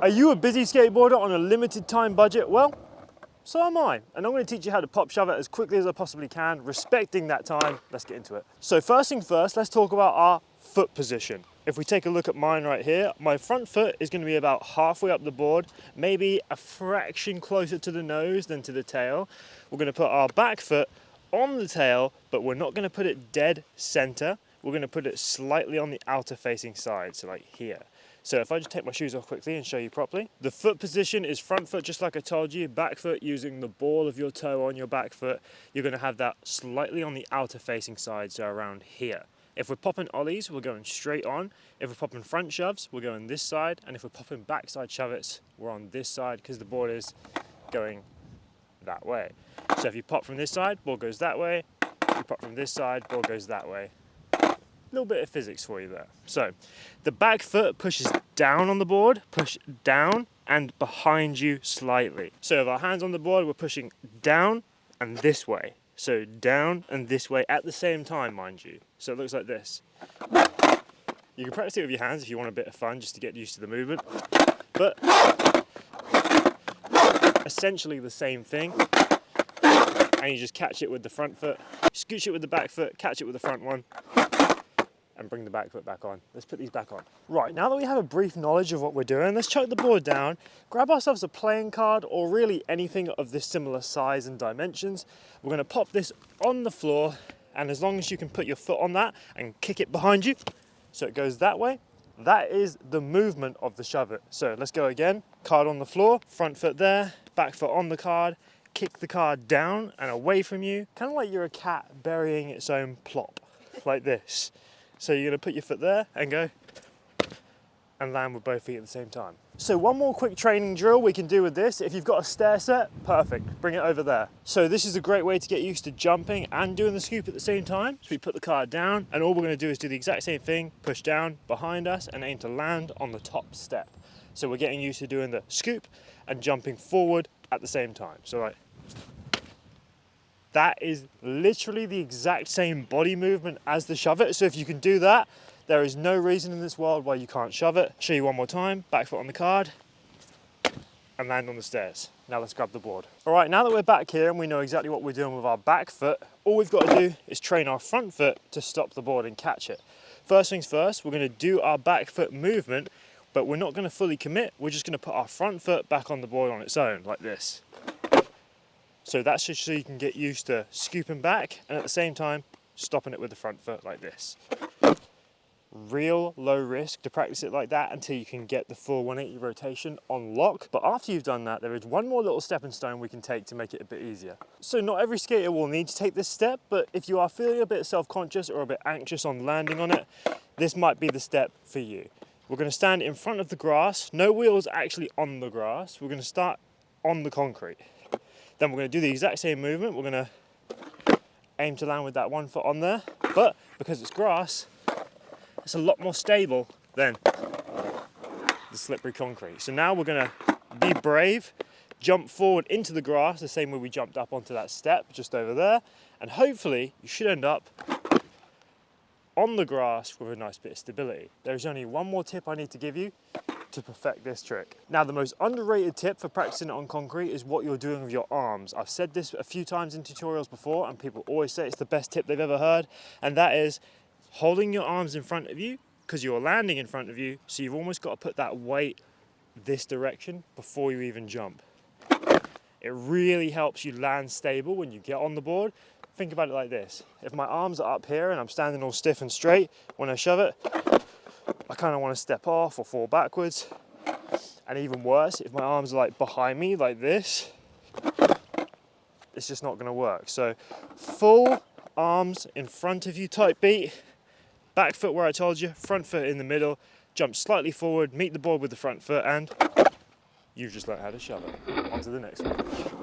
Are you a busy skateboarder on a limited time budget? Well, so am I. And I'm going to teach you how to pop shove it as quickly as I possibly can, respecting that time. Let's get into it. So first thing first, let's talk about our foot position. If we take a look at mine right here, my front foot is going to be about halfway up the board, maybe a fraction closer to the nose than to the tail. We're going to put our back foot on the tail, but we're not going to put it dead center. We're going to put it slightly on the outer facing side, so like here. So if I just take my shoes off quickly and show you properly. The foot position is front foot, just like I told you. Back foot using the ball of your toe on your back foot. You're going to have that slightly on the outer facing side, so around here. If we're popping ollies, we're going straight on. If we're popping front shoves, we're going this side. And if we're popping backside shove-its, we're on this side because the board is going that way. So if you pop from this side, ball goes that way. If you pop from this side, ball goes that way. Little bit of physics for you there. So the back foot pushes down on the board, push down and behind you slightly. So with our hands on the board, we're pushing down and this way. So down and this way at the same time, mind you. So it looks like this. You can practice it with your hands if you want a bit of fun, just to get used to the movement. But essentially the same thing. And you just catch it with the front foot, scooch it with the back foot, catch it with the front one, and bring the back foot back on. Let's put these back on. Right, now that we have a brief knowledge of what we're doing, let's chuck the board down, grab ourselves a playing card or really anything of this similar size and dimensions. We're gonna pop this on the floor, and as long as you can put your foot on that and kick it behind you, so it goes that way, that is the movement of the shove it. So let's go again, card on the floor, front foot there, back foot on the card, kick the card down and away from you, kind of like you're a cat burying its own plop, like this. So you're going to put your foot there and go and land with both feet at the same time. So one more quick training drill we can do with this. If you've got a stair set, perfect, bring it over there. So this is a great way to get used to jumping and doing the scoop at the same time. So we put the card down and all we're going to do is do the exact same thing, push down behind us and aim to land on the top step. So we're getting used to doing the scoop and jumping forward at the same time. So like, that is literally the exact same body movement as the shove it. So if you can do that, there is no reason in this world why you can't shove it. Show you one more time, back foot on the card and land on the stairs. Now let's grab the board. All right, now that we're back here and we know exactly what we're doing with our back foot, all we've got to do is train our front foot to stop the board and catch it. First things first, we're gonna do our back foot movement, but we're not gonna fully commit. We're just gonna put our front foot back on the board on its own, like this. So that's just so you can get used to scooping back and at the same time stopping it with the front foot like this. Real low risk to practice it like that until you can get the full 180 rotation on lock. But after you've done that, there is one more little stepping stone we can take to make it a bit easier. So not every skater will need to take this step, but if you are feeling a bit self-conscious or a bit anxious on landing on it, this might be the step for you. We're going to stand in front of the grass, no wheels actually on the grass. We're going to start on the concrete. Then we're going to do the exact same movement. We're going to aim to land with that one foot on there, but because it's grass, it's a lot more stable than the slippery concrete. So now we're going to be brave, jump forward into the grass the same way we jumped up onto that step just over there, and hopefully you should end up on the grass with a nice bit of stability. There's only one more tip I need to give you to perfect this trick. Now, the most underrated tip for practicing it on concrete is what you're doing with your arms. I've said this a few times in tutorials before and people always say it's the best tip they've ever heard, and that is holding your arms in front of you because you're landing in front of you, so you've almost got to put that weight this direction before you even jump. It really helps you land stable when you get on the board. Think about it like this. If my arms are up here and I'm standing all stiff and straight when I shove it, I kind of want to step off or fall backwards. And even worse, if my arms are like behind me like this, it's just not going to work. So full arms in front of you type beat, back foot where I told you, front foot in the middle, jump slightly forward, meet the board with the front foot, and you've just learned how to shove it. On to the next one.